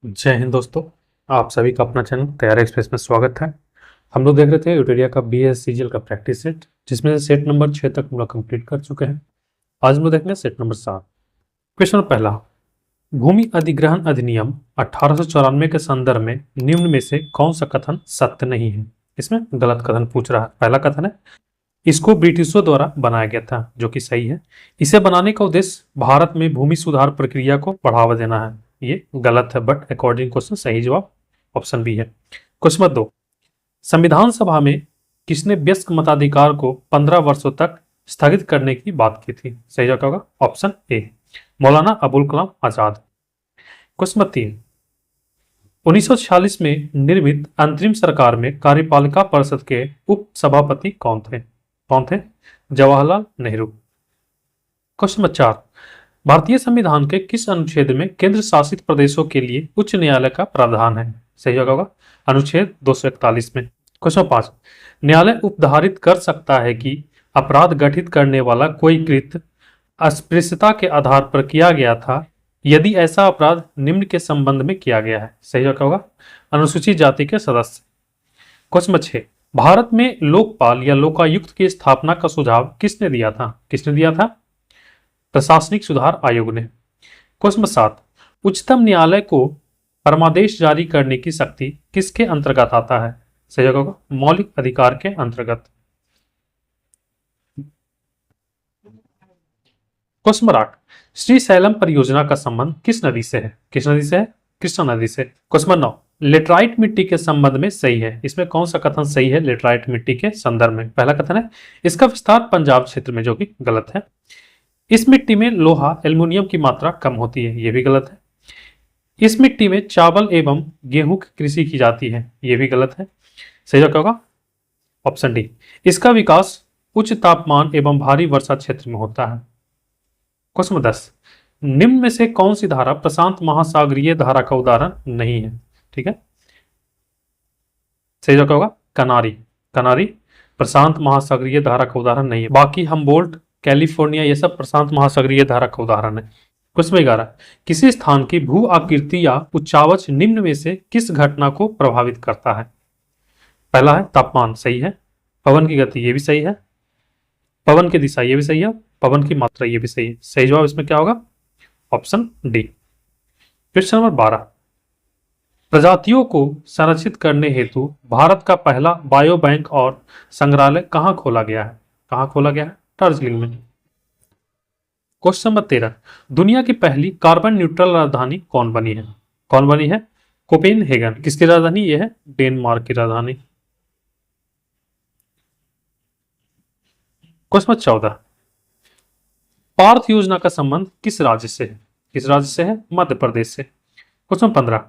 जय हिंद दोस्तों। आप सभी का अपना चैनल तैयार एक्सप्रेस में स्वागत है। हम लोग देख रहे थे यूटेरिया का BSCGL का प्रैक्टिस सेट, जिसमें से सेट नंबर 6 तक हम लोग कंप्लीट कर चुके हैं। आज हम लोग देखेंगे सेट नंबर 7। क्वेश्चन पहला, भूमि अधिग्रहण अधिनियम 1894 के संदर्भ में निम्न में से कौन सा कथन सत्य नहीं है। इसमें गलत कथन पूछ रहा है। पहला कथन है, इसको ब्रिटिशों द्वारा बनाया गया था, जो कि सही है। इसे बनाने का उद्देश्य भारत में भूमि सुधार प्रक्रिया को बढ़ावा देना है, ये गलत है। बट अकॉर्डिंग क्वेश्चन सही जवाब ऑप्शन बी है। क्वेश्चन नंबर 2, संविधान सभा में किसने वयस्क मताधिकार को 15 वर्षों तक स्थगित करने की बात की थी। सही जवाब क्या होगा? Option A, Maulana Abul Kalam Azad. Question number 3, 1946 में निर्मित अंतरिम सरकार में कार्यपालिका परिषद के उप सभापति कौन थे? जवाहरलाल नेहरू। क्वेश्चन नंबर 4, भारतीय संविधान के किस अनुच्छेद में केंद्र शासित प्रदेशों के लिए उच्च न्यायालय का प्रावधान है? सही जवाब होगा अनुच्छेद 241 में। क्वेश्चन नंबर 5, न्यायालय उपधारित कर सकता है कि अपराध गठित करने वाला कोई कृत्य अस्पृश्यता के आधार पर किया गया था यदि ऐसा अपराध निम्न के संबंध में किया गया है। सही जवाब होगा अनुसूचित जाति के सदस्य। क्वेश्चन नंबर 6, भारत में लोकपाल या लोकायुक्त की स्थापना का सुझाव किसने दिया था? प्रशासनिक सुधार आयोग ने। क्वेश्चन नंबर 7, उच्चतम न्यायालय को परमादेश जारी करने की शक्ति किसके अंतर्गत आता है? सही जवाब होगा मौलिक अधिकार के अंतर्गत। क्वेश्चन नंबर 8, श्रीशैलम परियोजना का संबंध किस नदी से है? कृष्णा नदी से। क्वेश्चन नंबर 9, लेटराइट मिट्टी के संबंध में सही है। इसमें कौन सा कथन सही है लेटराइट मिट्टी के संदर्भ में? पहला कथन है, इसका विस्तार पंजाब क्षेत्र में, जो कि गलत है। इस मिट्टी में लोहा एल्युमिनियम की मात्रा कम होती है, यह भी गलत है। इस मिट्टी में चावल एवं गेहूं की कृषि की जाती है, यह भी गलत है। सही जवाब क्या होगा? ऑप्शन डी, इसका विकास उच्च तापमान एवं भारी वर्षा क्षेत्र में होता है। क्वेश्चन नंबर 10, निम्न में से कौन सी धारा प्रशांत महासागरीय धारा का उदाहरण नहीं है? ठीक है, सही जवाब क्या होगा? कनारी प्रशांत महासागरीय धारा का उदाहरण नहीं है। बाकी हमबोल्ट, कैलिफोर्निया, ये सब प्रशांत महासागरीय धारा का उदाहरण है। क्वेश्चन 11, किसी स्थान की भू आकृति या उच्चावच निम्न में से किस घटना को प्रभावित करता है? पहला है तापमान, सही है। पवन की गति, ये भी सही है। पवन की दिशा, ये भी सही है। पवन की मात्रा, ये भी सही है। सही जवाब इसमें क्या होगा? Option D. क्वेश्चन नंबर 12, प्रजातियों को संरक्षित करने हेतु भारत का पहला बायो बैंक और संग्रहालय कहाँ खोला गया है? दार्जिलिंग में। क्वेश्चन नंबर 13, दुनिया की पहली कार्बन न्यूट्रल राजधानी कौन बनी है? कोपेनहेगन। किसकी राजधानी? यह है डेनमार्क की राजधानी। क्वेश्चन नंबर 14, पार्थ योजना का संबंध किस राज्य से है? मध्य प्रदेश से। क्वेश्चन 15,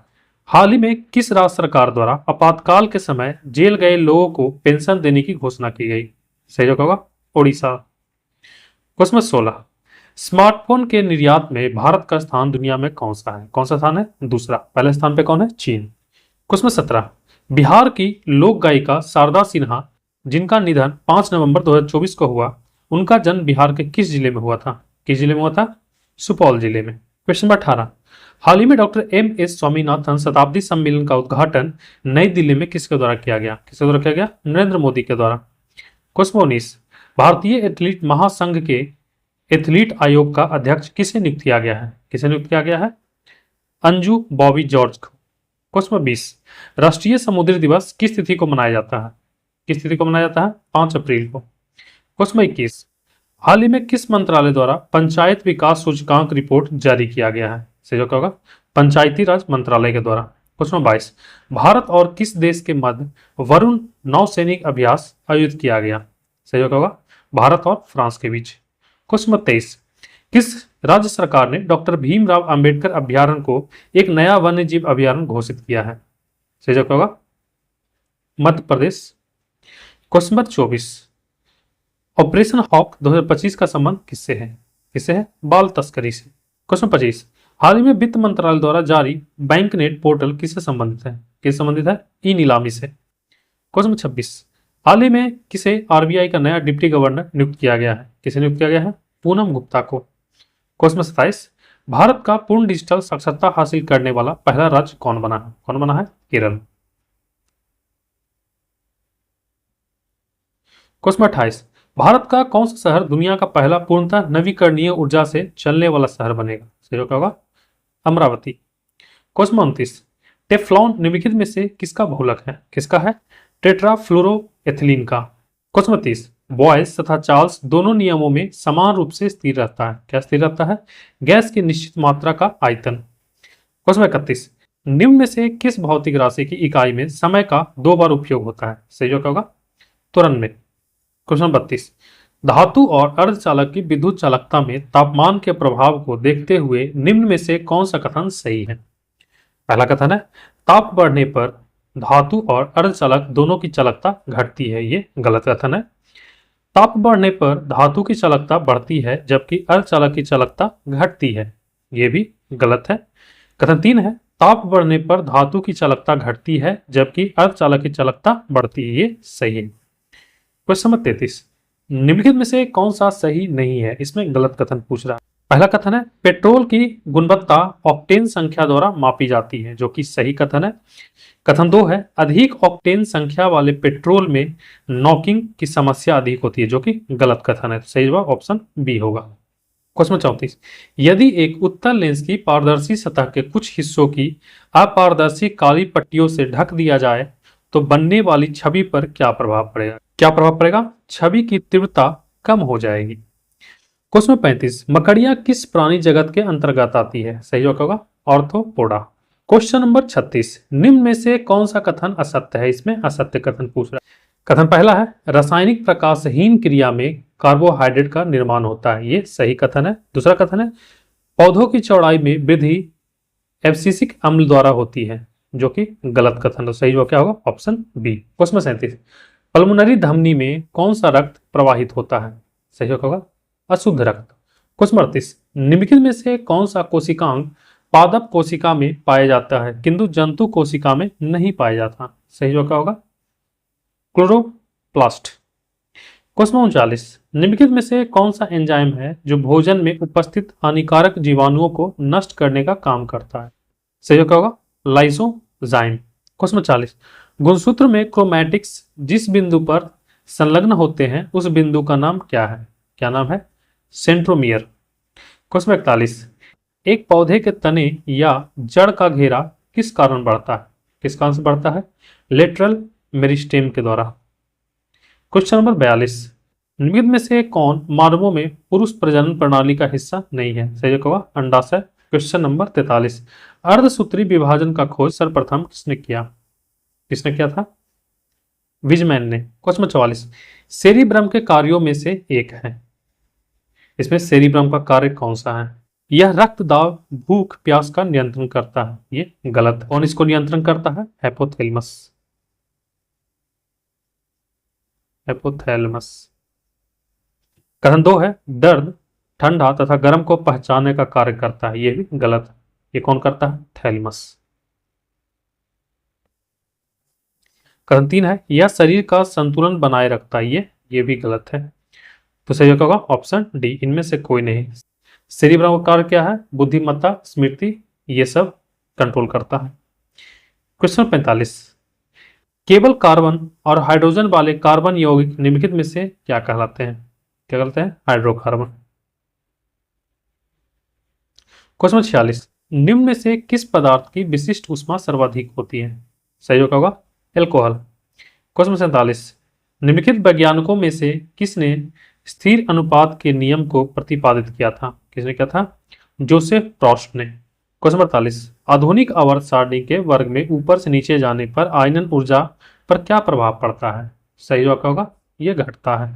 हाल ही में किस राज्य सरकार द्वारा आपातकाल के समय जेल गए लोगों को पेंशन देने की घोषणा की गई? सही जवाब होगा ओडिशा। क्वेश्चन 16, स्मार्टफोन के निर्यात में भारत का स्थान दुनिया में कौन सा स्थान है? दूसरा। पहले स्थान पे कौन है? चीन। क्वेश्चन 17, बिहार की लोक गायिका शारदा सिन्हा, जिनका निधन 5 नवंबर 2024 को हुआ, उनका जन्म बिहार के किस जिले में हुआ था? सुपौल जिले में। क्वेश्चन 18, हाल ही में डॉक्टर MS स्वामीनाथन शताब्दी सम्मेलन का उद्घाटन नई दिल्ली में किसके द्वारा किया गया? नरेंद्र मोदी के द्वारा। क्वेश्चन 19, भारतीय एथलीट महासंघ के एथलीट आयोग का अध्यक्ष किसे नियुक्त किया गया है? अंजू बॉबी जॉर्ज को। क्वेश्चन 20, राष्ट्रीय समुद्री दिवस किस तिथि को मनाया जाता है? 5 अप्रैल को। क्वेश्चन 21, हाल ही में किस मंत्रालय द्वारा पंचायत विकास सूचकांक रिपोर्ट जारी किया गया है? सही जवाब क्या होगा? पंचायती राज मंत्रालय के द्वारा। क्वेश्चन 22, भारत और किस देश के मध्य वरुण नौसैनिक अभ्यास आयोजित किया गया? सही जवाब क्या होगा? भारत और फ्रांस के बीच। क्वेश्चन 23, किस राज्य सरकार ने डॉक्टर भीमराव अंबेडकर अभ्यारण्य को एक नया वन्य जीव अभ्यारण्य घोषित किया है? सही जवाब क्या होगा? Madhya Pradesh. Question number 24, operation hoc 2025 का संबंध किससे है? बाल तस्करी से। क्वेश्चन 25, हाल ही में वित्त मंत्रालय द्वारा जारी बैंकनेट पोर्टल किससे संबंधित है? ई नीलामी से। क्वेश्चन 26, हाल ही में किसे RBI का नया डिप्टी गवर्नर नियुक्त किया गया है? पूनम गुप्ता को। क्वेश्चन 27, भारत का पूर्ण डिजिटल साक्षरता हासिल करने वाला पहला राज्य कौन बना है? कौन बना है? केरल। क्वेश्चन 28, भारत का कौन सा शहर दुनिया का पहला पूर्णतः नवीकरणीय ऊर्जा से चलने वाला शहर बनेगा? सही क्या होगा? अमरावती। क्वेश्चन 29, टेफ्लॉन निम्नलिखित में से किसका बहुलक है? किसका है? टेट्राफ्लोरोएथिलीन का। क्वेश्चन 30, बॉयस तथा चार्ल्स दोनों नियमों में समान रूप से स्थिर रहता है। क्या स्थिर रहता है? गैस की निश्चित मात्रा का आयतन। क्वेश्चन 31, निम्न में से किस भौतिक राशि की इकाई में समय का 2 बार उपयोग होता है? सही क्या होगा? त्वरण में। क्वेश्चन 32, धातु और अर्धचालक की विद्युत चालकता में तापमान के प्रभाव को देखते हुए निम्न में से कौन सा कथन सही है? पहला कथन है, ताप बढ़ने पर धातु और अर्धचालक दोनों की चालकता घटती है। ये गलत कथन है। ताप बढ़ने पर धातु की चालकता बढ़ती है जबकि अर्धचालक की चालकता घटती है। ये भी गलत है। कथन 3 है, ताप बढ़ने पर धातु की चालकता घटती है जबकि अर्धचालक की चालकता बढ़ती है। ये सही है। क्वेश्चन नंबर 33, निम्नलिखित में से कौन सा सही नहीं है? इसमें गलत कथन पूछ रहा है। पहला कथन है, पेट्रोल की गुणवत्ता ऑक्टेन संख्या द्वारा मापी जाती है, जो कि सही कथन है। कथन 2 है, अधिक ऑक्टेन संख्या वाले पेट्रोल में नॉकिंग की समस्या अधिक होती है, जो कि गलत कथन है। सही जवाब ऑप्शन बी होगा। क्वेश्चन 34, यदि एक उत्तल लेंस की पारदर्शी सतह के कुछ हिस्सों की अपारदर्शी काली पट्टियों से ढक दिया जाए तो बनने वाली छवि पर क्या प्रभाव पड़ेगा? क्या प्रभाव पड़ेगा? छवि की तीव्रता कम हो जाएगी। क्वेश्चन 35, मकड़ियां किस प्राणी जगत के अंतर्गत आती है? सही जवाब होगा ऑर्थोपोडा। क्वेश्चन नंबर 36, निम्न में से कौन सा कथन असत्य है? इसमें असत्य कथन पूछ रहा है। कथन पहला है, रासायनिक प्रकाशहीन क्रिया में कार्बोहाइड्रेट का निर्माण होता है। ये सही कथन है। दूसरा कथन है, पौधों की चौड़ाई में वृद्धि एब्सिसिक अम्ल द्वारा होती है, जो कि गलत कथन है। सही जवाब क्या होगा? Option B. क्वेश्चन 37, पल्मोनरी धमनी में कौन सा रक्त प्रवाहित होता है? सही जवाब होगा अशुद्ध रक्त। क्वेश्चन 38, निम्नलिखित में से कौन सा कोशिकांग पादप कोशिका में पाया जाता है किंतु जंतु कोशिका में नहीं पाया जाता? सही जवाब क्या होगा? क्लोरोप्लास्ट। क्वेश्चन 39, निम्नलिखित में से कौन सा एंजाइम है जो भोजन में उपस्थित हानिकारक जीवाणुओं को नष्ट करने का काम करता है? सही जवाब क्या होगा? लाइसोजाइम। क्वेश्चन 40, गुणसूत्र में क्रोमैटिक्स जिस बिंदु पर संलग्न होते हैं उस बिंदु का नाम क्या है? क्या नाम है? सेंट्रोमियर। क्वेश्चन 41, एक पौधे के तने या जड़ का घेरा किस कारण बढ़ता है? किस कारण से बढ़ता है? लेटरल मेरिस्टेम के द्वारा। क्वेश्चन नंबर 42, निम्नलिखित में से कौन मानवों में पुरुष प्रजनन प्रणाली का हिस्सा नहीं है? सही जवाब होगा अंडाशय। क्वेश्चन नंबर 43, अर्धसूत्री विभाजन का खोज सर्वप्रथम किसने किया? किसने किया था? विजमैन ने। क्वेश्चन 44, सेरिब्रम के कार्यों में से एक है। इसमें सेरिब्रम का कार्य कौन सा है? यह रक्त दाब, भूख, प्यास का नियंत्रण करता है। ये गलत है। कौन इसको नियंत्रण करता है? हाइपोथैलेमस। हाइपोथैलेमस। कथन 2 है, दर्द, ठंडा तथा गर्म को पहचानने का कार्य करता है। ये भी गलत है। ये कौन करता है? थैलेमस। कथन 3 है, यह शरीर का संतुलन बनाए रखता है। ये भी गलत है। तो सही होगा ऑप्शन डी, इनमें से कोई नहीं। सेरिब्रम का कार्य क्या है? बुद्धिमत्ता, स्मृति, ये सब कंट्रोल करता है। क्वेश्चन 45, केवल कार्बन और हाइड्रोजन वाले कार्बन यौगिक निम्नलिखित में से क्या कहलाते हैं? क्या कहलाते हैं? हाइड्रोकार्बन। क्वेश्चन 46, निम्न में से किस पदार्थ की विशिष्ट ऊष्मा सर्वाधिक होती है? सही होगा एल्कोहल। क्वेश्चन 47, निम्नलिखित वैज्ञानिकों में से किसने स्थिर अनुपात के नियम को प्रतिपादित किया था? किसने किया था? जोसेफ प्रॉस्ट ने। क्वेश्चन 48, आधुनिक आवर्त सारणी के वर्ग में ऊपर से नीचे जाने पर आयनन ऊर्जा पर क्या प्रभाव पड़ता है? सही जवाब क्या होगा? ये घटता है।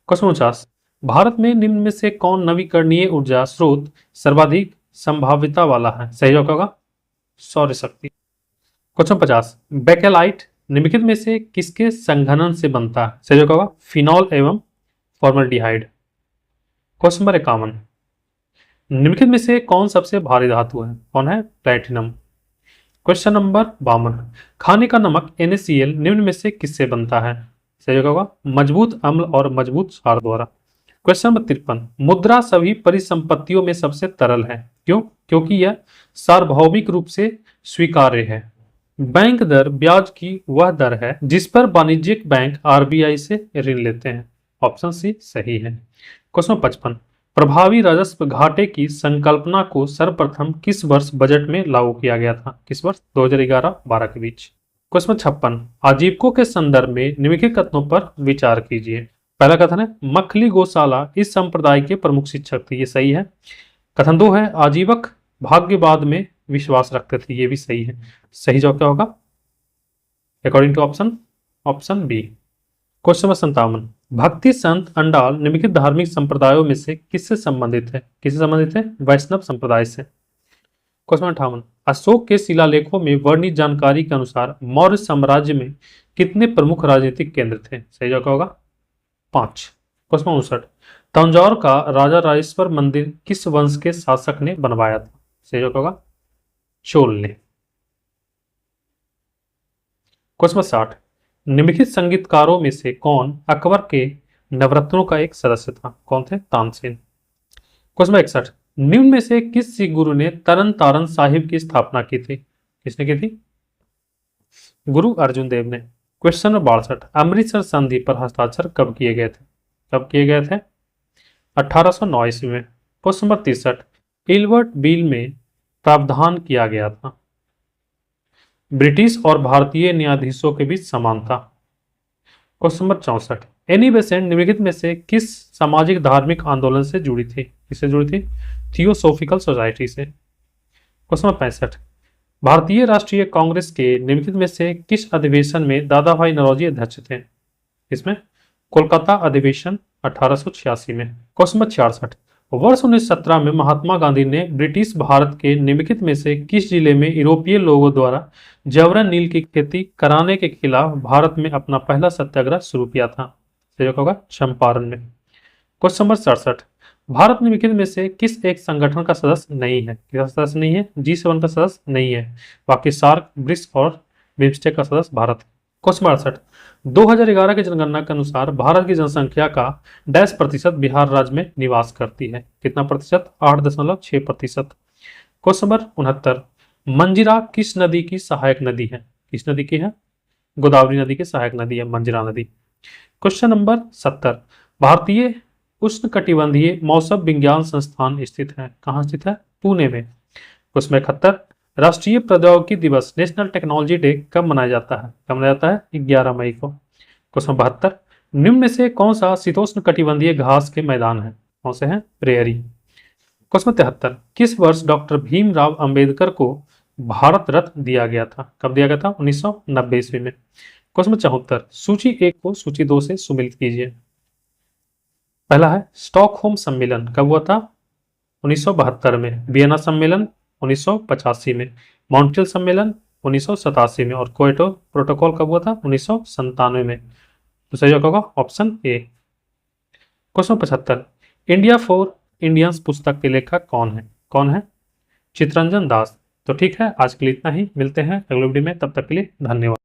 क्वेश्चन 49, भारत में निम्न में से कौन नवीकरणीय ऊर्जा स्रोत सर्वाधिक संभाव्यता वाला है? सही जवाब क्या होगा? सौर शक्ति। क्वेश्चन 50, बेकेलाइट निम्नलिखित में से किसके संघनन से बनता है? सही जवाब क्या होगा? फिनॉल एवं फॉर्मल्डिहाइड। क्वेश्चन नंबर 51, निम्नलिखित में से कौन सबसे भारी धातु है? कौन है? प्लैटिनम। क्वेश्चन नंबर 52, खाने का नमक NaCl निम्न में से किससे बनता है? सही होगा मजबूत अम्ल और मजबूत क्षार द्वारा। क्वेश्चन नंबर 53, मुद्रा सभी परिसंपत्तियों में सबसे तरल है, क्यों? क्योंकि यह सार्वभौमिक रूप से स्वीकार्य है। बैंक दर ब्याज की वह दर है जिस पर वाणिज्यिक बैंक आरबीआई से ऋण लेते हैं। ऑप्शन सी सही है। क्वेश्चन 55, प्रभावी राजस्व घाटे की संकल्पना को सर्वप्रथम किस वर्ष बजट में लागू किया गया था? किस वर्ष? 2011-12 के बीच। क्वेश्चन 56, आजीविकों के संदर्भ में निम्नलिखित कथनों पर विचार कीजिए। पहला कथन है मखली गौशाला इस संप्रदाय के प्रमुख शिक्षक थे, ये सही है। कथन 2 है आजीवक भाग्यवाद में विश्वास रखते थे, ये भी सही है। सही जवाब क्या होगा according to option B. Question number 57, भक्ति संत अंडाल निम्नलिखित धार्मिक संप्रदायों में से किससे संबंधित है? किससे संबंधित है? वैष्णव संप्रदाय से। क्वेश्चन 58, अशोक के शिलालेखों में वर्णित जानकारी के अनुसार मौर्य साम्राज्य में कितने प्रमुख राजनीतिक केंद्र थे? सही जवाब होगा 5। क्वेश्चन 59, तंजौर का राजा राजेश्वर मंदिर किस वंश के शासक ने बनवाया था? सही जवाब होगा चोल ने। क्वेश्चन 60, निम्नलिखित संगीतकारों में से कौन अकबर के नवरत्नों का एक सदस्य था? कौन थे? तानसेन। क्वेश्चन 61, निम्न में से किस सिख गुरु ने तरन तारण साहिब की स्थापना की थी? किसने की थी? गुरु अर्जुन देव ने। क्वेश्चन नंबर 62, अमृतसर संधि पर हस्ताक्षर कब किए गए थे? कब किए गए थे? 1809 ईस्वी में। क्वेश्चन नंबर 63, इल्बर्ट बिल में प्रावधान किया गया था ब्रिटिश और भारतीय न्यायाधीशों के बीच समानता। क्वेश्चन नंबर 64, एनी बेसेंट निम्नलिखित में से किस सामाजिक धार्मिक आंदोलन से जुड़ी थी? किससे जुड़ी थी? थियोसोफिकल सोसाइटी से। क्वेश्चन नंबर 65, भारतीय राष्ट्रीय कांग्रेस के निम्नलिखित में से किस अधिवेशन में दादा भाई नौरोजी अध्यक्ष थे? इसमें कोलकाता अधिवेशन 1886 में। क्वेश्चन नंबर 66, वर्ष 1917 में महात्मा गांधी ने ब्रिटिश भारत के निम्नलिखित में से किस जिले में यूरोपीय लोगों द्वारा जबरन नील की खेती कराने के खिलाफ भारत में अपना पहला सत्याग्रह शुरू किया था? सही होगा चंपारण में। क्वेश्चन नंबर 67, भारत निम्नलिखित में से किस एक संगठन का सदस्य नहीं है? किसका सदस्य नहीं है? G7 का सदस्य नहीं है, बाकी सार्क, ब्रिक्स और बिम्स्टेक का सदस्य भारत है। क्वेश्चन 68, 2011 की जनगणना के अनुसार भारत की जनसंख्या का डैश प्रतिशत बिहार राज्य में निवास करती है? कितना प्रतिशत? 8.6%। क्वेश्चन नंबर 69, मंजिरा किस नदी की सहायक नदी है? किस नदी की है? गोदावरी नदी की सहायक नदी है मंजिरा नदी। क्वेश्चन नंबर 70, भारतीय उष्णकटिबंधीय मौसम विज्ञान संस्थान स्थित है? कहाँ स्थित है? पुणे में। क्वेश्चन 71, राष्ट्रीय प्रौद्योगिकी दिवस नेशनल टेक्नोलॉजी डे कब मनाया जाता है? कब मनाया जाता है? 11 मई को। क्वेश्चन 72, निम्न में से कौन सा शीतोष्ण कटिबंधीय घास के मैदान है? कौन से हैं? प्रेयरी। क्वेश्चन 73, किस वर्ष डॉक्टर भीमराव अंबेडकर को भारत रत्न दिया गया था? कब दिया गया था? 1990 ईस्वी में। क्वेश्चन 74, सूची 1 को सूची 2 से सुमेलित कीजिए। पहला है स्टॉकहोम सम्मेलन कब हुआ था? 1972 में। वियना सम्मेलन 1985 में। मॉन्ट्रियल सम्मेलन 1987 में। और क्योटो प्रोटोकॉल कब हुआ था? 1997 में। तो सही जवाब होगा option A. Question 75, India for Indians पुस्तक के लेखक कौन है? कौन है? चितरंजन दास। तो ठीक है, आज के लिए इतना ही। मिलते हैं अगले वीडियो में, तब तक के लिए धन्यवाद।